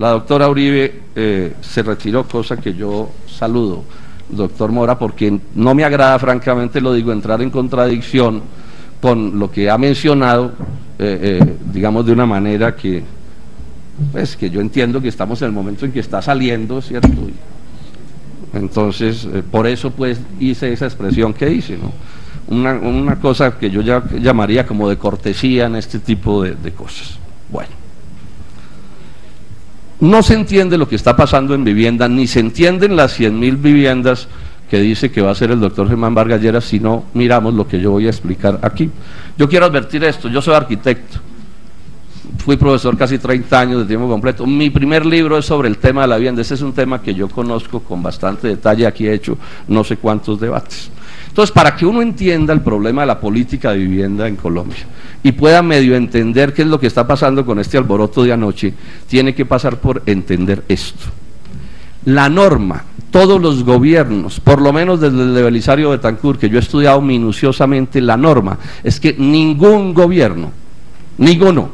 la doctora Uribe se retiró, cosa que yo saludo, doctor Mora, porque no me agrada, francamente lo digo, entrar en contradicción con lo que ha mencionado, digamos de una manera que, pues, que yo entiendo que estamos en el momento en que está saliendo, ¿cierto? Entonces, por eso pues hice esa expresión que hice, ¿no? Una cosa que yo ya llamaría como de cortesía en este tipo de cosas. Bueno, no se entiende lo que está pasando en vivienda, ni se entienden las 100.000 viviendas que dice que va a hacer el doctor Germán Vargas Lleras si no miramos lo que yo voy a explicar aquí. Yo quiero advertir esto, yo soy arquitecto, fui profesor casi 30 años de tiempo completo, mi primer libro es sobre el tema de la vivienda, ese es un tema que yo conozco con bastante detalle, aquí he hecho no sé cuántos debates. Entonces, para que uno entienda el problema de la política de vivienda en Colombia y pueda medio entender qué es lo que está pasando con este alboroto de anoche, tiene que pasar por entender esto. La norma, todos los gobiernos, por lo menos desde el de Belisario Betancur, que yo he estudiado minuciosamente, la norma es que ningún gobierno, ninguno,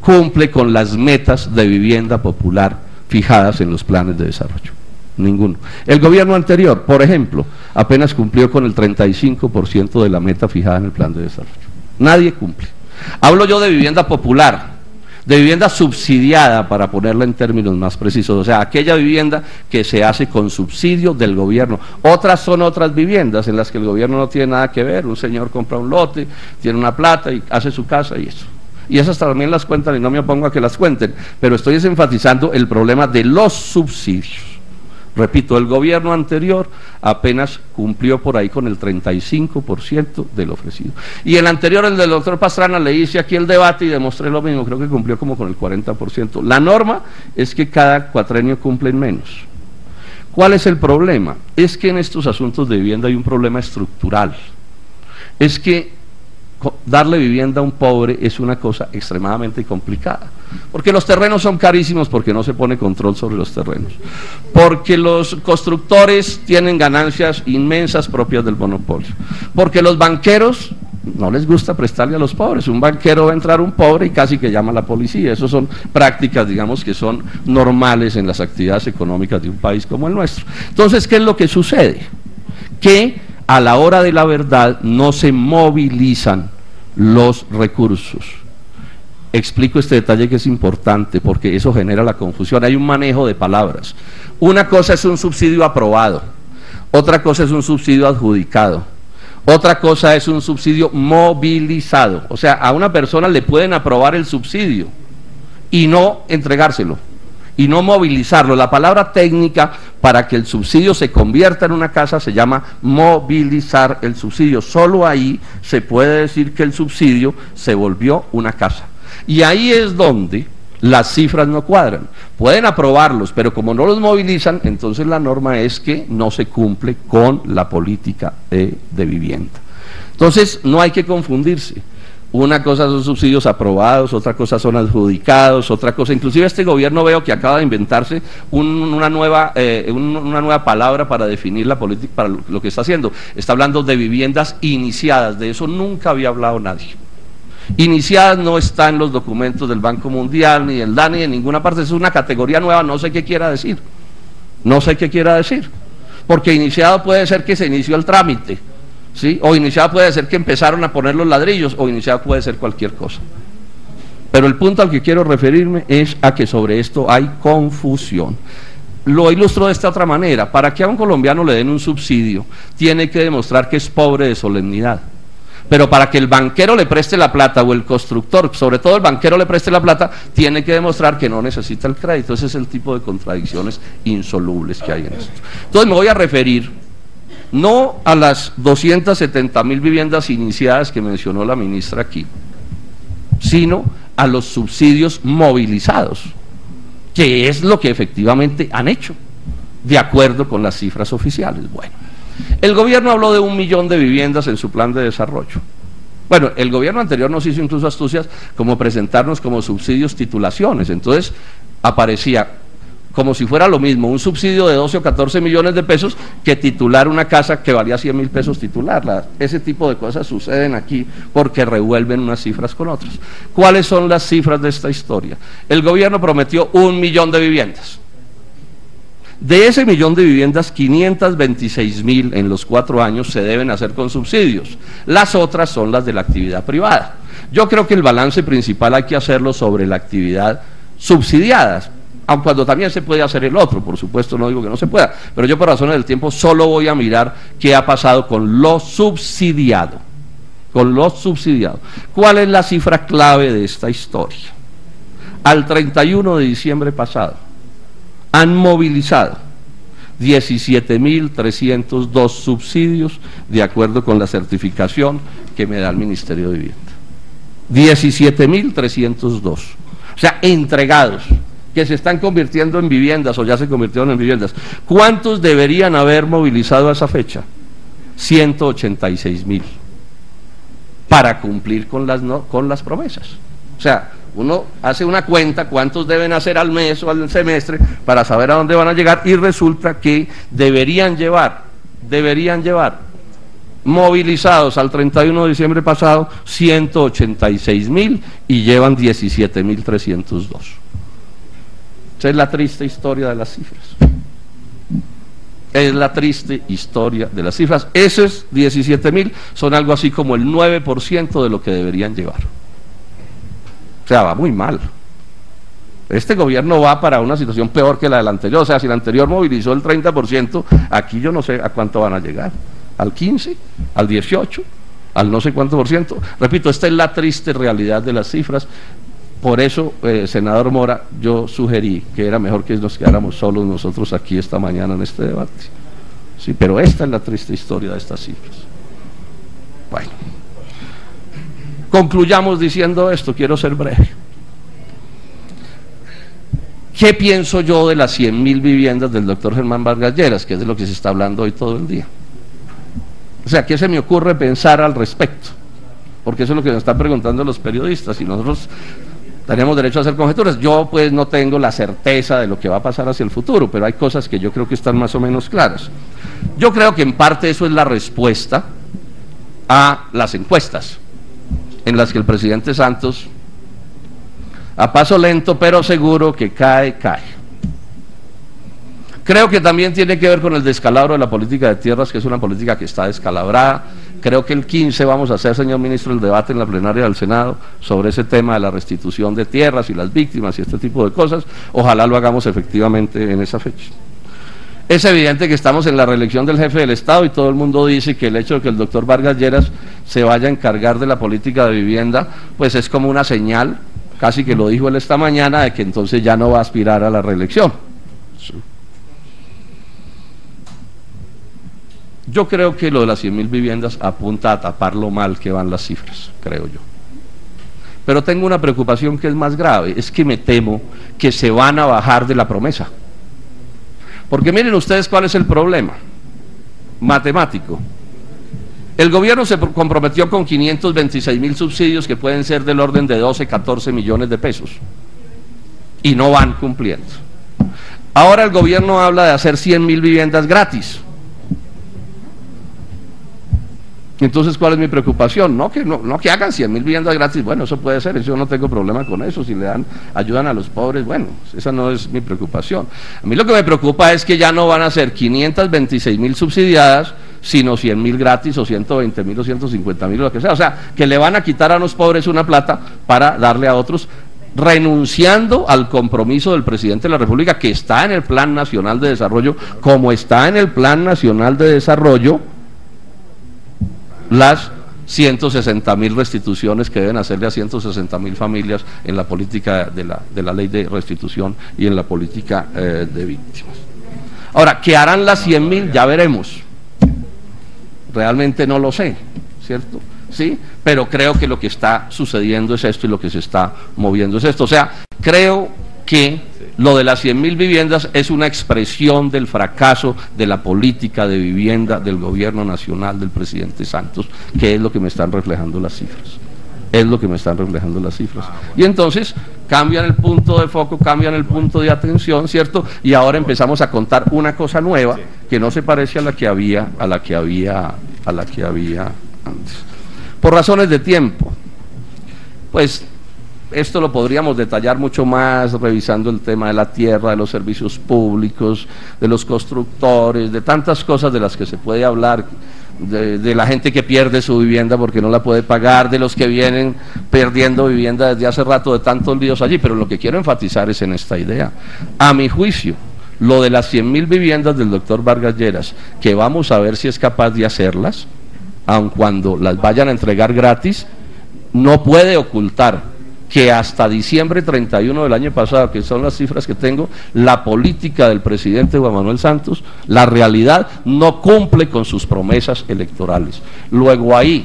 cumple con las metas de vivienda popular fijadas en los planes de desarrollo. Ninguno. El gobierno anterior, por ejemplo, apenas cumplió con el 35% de la meta fijada en el plan de desarrollo. Nadie cumple. Hablo yo de vivienda popular, de vivienda subsidiada, para ponerla en términos más precisos, o sea, aquella vivienda que se hace con subsidio del gobierno. Otras son otras viviendas en las que el gobierno no tiene nada que ver, un señor compra un lote, tiene una plata y hace su casa y eso. Y esas también las cuentan y no me opongo a que las cuenten, pero estoy enfatizando el problema de los subsidios. Repito, el gobierno anterior apenas cumplió por ahí con el 35% del ofrecido. Y el anterior, el del doctor Pastrana, le hice aquí el debate y demostré lo mismo, creo que cumplió como con el 40%. La norma es que cada cuatrenio cumplen menos. ¿Cuál es el problema? Es que en estos asuntos de vivienda hay un problema estructural. Es que darle vivienda a un pobre es una cosa extremadamente complicada, porque los terrenos son carísimos, porque no se pone control sobre los terrenos, porque los constructores tienen ganancias inmensas propias del monopolio, porque los banqueros no les gusta prestarle a los pobres. Un banquero va a entrar un pobre y casi que llama a la policía. Esas son prácticas, digamos, que son normales en las actividades económicas de un país como el nuestro. Entonces, ¿qué es lo que sucede? Que a la hora de la verdad no se movilizan los recursos. Explico este detalle que es importante porque eso genera la confusión. Hay un manejo de palabras. Una cosa es un subsidio aprobado, otra cosa es un subsidio adjudicado, otra cosa es un subsidio movilizado. O sea, a una persona le pueden aprobar el subsidio y no entregárselo, y no movilizarlo. La palabra técnica para que el subsidio se convierta en una casa se llama movilizar el subsidio. Solo ahí se puede decir que el subsidio se volvió una casa. Y ahí es donde las cifras no cuadran. Pueden aprobarlos, pero como no los movilizan, entonces la norma es que no se cumple con la política de vivienda. Entonces no hay que confundirse. Una cosa son subsidios aprobados, otra cosa son adjudicados, otra cosa, inclusive este gobierno veo que acaba de inventarse una nueva palabra para definir la política, para lo que está haciendo. Está hablando de viviendas iniciadas, de eso nunca había hablado nadie. Iniciadas no está en los documentos del Banco Mundial, ni del DANE, ni en ninguna parte, es una categoría nueva, no sé qué quiera decir, no sé qué quiera decir, porque iniciado puede ser que se inició el trámite, ¿sí? O iniciado puede ser que empezaron a poner los ladrillos, o iniciado puede ser cualquier cosa. Pero el punto al que quiero referirme es a que sobre esto hay confusión. Lo ilustro de esta otra manera. Para que a un colombiano le den un subsidio, tiene que demostrar que es pobre de solemnidad. Pero para que el banquero le preste la plata, o el constructor, sobre todo el banquero le preste la plata, tiene que demostrar que no necesita el crédito. Ese es el tipo de contradicciones insolubles que hay en esto. Entonces me voy a referir no a las 270.000 viviendas iniciadas que mencionó la ministra aquí, sino a los subsidios movilizados, que es lo que efectivamente han hecho, de acuerdo con las cifras oficiales. Bueno, el gobierno habló de 1 millón de viviendas en su plan de desarrollo. Bueno, el gobierno anterior nos hizo incluso astucias como presentarnos como subsidios titulaciones. Entonces aparecía como si fuera lo mismo un subsidio de 12 o 14 millones de pesos que titular una casa que valía 100.000 pesos titularla. Ese tipo de cosas suceden aquí porque revuelven unas cifras con otras. ¿Cuáles son las cifras de esta historia? El gobierno prometió 1 millón de viviendas. De ese millón de viviendas, 526.000 en los 4 años se deben hacer con subsidios. Las otras son las de la actividad privada. Yo creo que el balance principal hay que hacerlo sobre la actividad subsidiada, aun cuando también se puede hacer el otro, por supuesto, no digo que no se pueda, pero yo por razones del tiempo solo voy a mirar qué ha pasado con lo subsidiado. Con lo subsidiado. ¿Cuál es la cifra clave de esta historia? Al 31 de diciembre pasado, han movilizado 17.302 subsidios de acuerdo con la certificación que me da el Ministerio de Vivienda. 17.302, o sea, entregados, que se están convirtiendo en viviendas o ya se convirtieron en viviendas. ¿Cuántos deberían haber movilizado a esa fecha? 186.000 para cumplir con las promesas. O sea, uno hace una cuenta cuántos deben hacer al mes o al semestre para saber a dónde van a llegar y resulta que deberían llevar movilizados al 31 de diciembre pasado 186.000 y llevan 17.302. Esa es la triste historia de las cifras. Es la triste historia de las cifras. Esos 17.000 son algo así como el 9% de lo que deberían llevar. O sea, va muy mal. Este gobierno va para una situación peor que la del anterior. O sea, si el anterior movilizó el 30%, aquí yo no sé a cuánto van a llegar. ¿Al 15%? ¿Al 18%? ¿Al no sé cuánto por ciento? Repito, esta es la triste realidad de las cifras. Por eso, senador Mora, yo sugerí que era mejor que nos quedáramos solos nosotros aquí esta mañana en este debate. Sí, pero esta es la triste historia de estas cifras. Bueno. Concluyamos diciendo esto, quiero ser breve. ¿Qué pienso yo de las 100.000 viviendas del doctor Germán Vargas Lleras, que es de lo que se está hablando hoy todo el día? O sea, ¿qué se me ocurre pensar al respecto? Porque eso es lo que nos están preguntando los periodistas y nosotros tenemos derecho a hacer conjeturas. Yo pues no tengo la certeza de lo que va a pasar hacia el futuro, pero hay cosas que yo creo que están más o menos claras. Yo creo que en parte eso es la respuesta a las encuestas, en las que el presidente Santos, a paso lento pero seguro que cae. Creo que también tiene que ver con el descalabro de la política de tierras, que es una política que está descalabrada. Creo que el 15 vamos a hacer, señor ministro, el debate en la plenaria del Senado sobre ese tema de la restitución de tierras y las víctimas y este tipo de cosas. Ojalá lo hagamos efectivamente en esa fecha. Es evidente que estamos en la reelección del jefe del Estado y todo el mundo dice que el hecho de que el doctor Vargas Lleras se vaya a encargar de la política de vivienda, pues es como una señal, casi que lo dijo él esta mañana, de que entonces ya no va a aspirar a la reelección. Sí. Yo creo que lo de las 100.000 viviendas apunta a tapar lo mal que van las cifras, creo yo. Pero tengo una preocupación que es más grave, es que me temo que se van a bajar de la promesa. Porque miren ustedes cuál es el problema matemático. El gobierno se comprometió con 526.000 subsidios que pueden ser del orden de 12, 14 millones de pesos y no van cumpliendo. Ahora el gobierno habla de hacer 100.000 viviendas gratis. Entonces, ¿cuál es mi preocupación? No que hagan 100.000 viviendas gratis, bueno, eso puede ser, yo no tengo problema con eso, si le ayudan a los pobres, bueno, esa no es mi preocupación. A mí lo que me preocupa es que ya no van a ser 526.000 subsidiadas, sino 100.000 gratis, o 120.000, o 150.000, o lo que sea, que le van a quitar a los pobres una plata para darle a otros, renunciando al compromiso del presidente de la República, que está en el Plan Nacional de Desarrollo, como está en el Plan Nacional de Desarrollo, las 160.000 restituciones que deben hacerle a 160.000 familias en la política de la ley de restitución y en la política de víctimas. Ahora, ¿qué harán las 100.000? Ya veremos. Realmente no lo sé, ¿cierto? Sí, pero creo que lo que está sucediendo es esto y lo que se está moviendo es esto. O sea, creo que lo de las 100.000 viviendas es una expresión del fracaso de la política de vivienda del gobierno nacional del presidente Santos, que es lo que me están reflejando las cifras. es lo que me están reflejando las cifras. Y entonces cambian el punto de foco, cambian el punto de atención, ¿cierto? Y ahora empezamos a contar una cosa nueva que no se parece a la que había antes. Por razones de tiempo, pues esto lo podríamos detallar mucho más revisando el tema de la tierra, de los servicios públicos, de los constructores, de tantas cosas de las que se puede hablar, de la gente que pierde su vivienda porque no la puede pagar, de los que vienen perdiendo vivienda desde hace rato, de tantos líos allí, pero lo que quiero enfatizar es en esta idea. A mi juicio, lo de las 100.000 viviendas del doctor Vargas Lleras, que vamos a ver si es capaz de hacerlas, aun cuando las vayan a entregar gratis, no puede ocultar que hasta diciembre 31 del año pasado, que son las cifras que tengo, la política del presidente Juan Manuel Santos, la realidad, no cumple con sus promesas electorales. Luego ahí,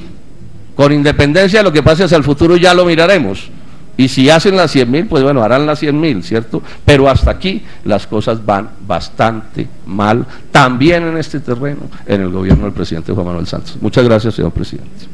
con independencia de lo que pase hacia el futuro, ya lo miraremos. Y si hacen las 100.000, pues bueno, harán las 100.000, ¿cierto? Pero hasta aquí las cosas van bastante mal, también en este terreno, en el gobierno del presidente Juan Manuel Santos. Muchas gracias, señor presidente.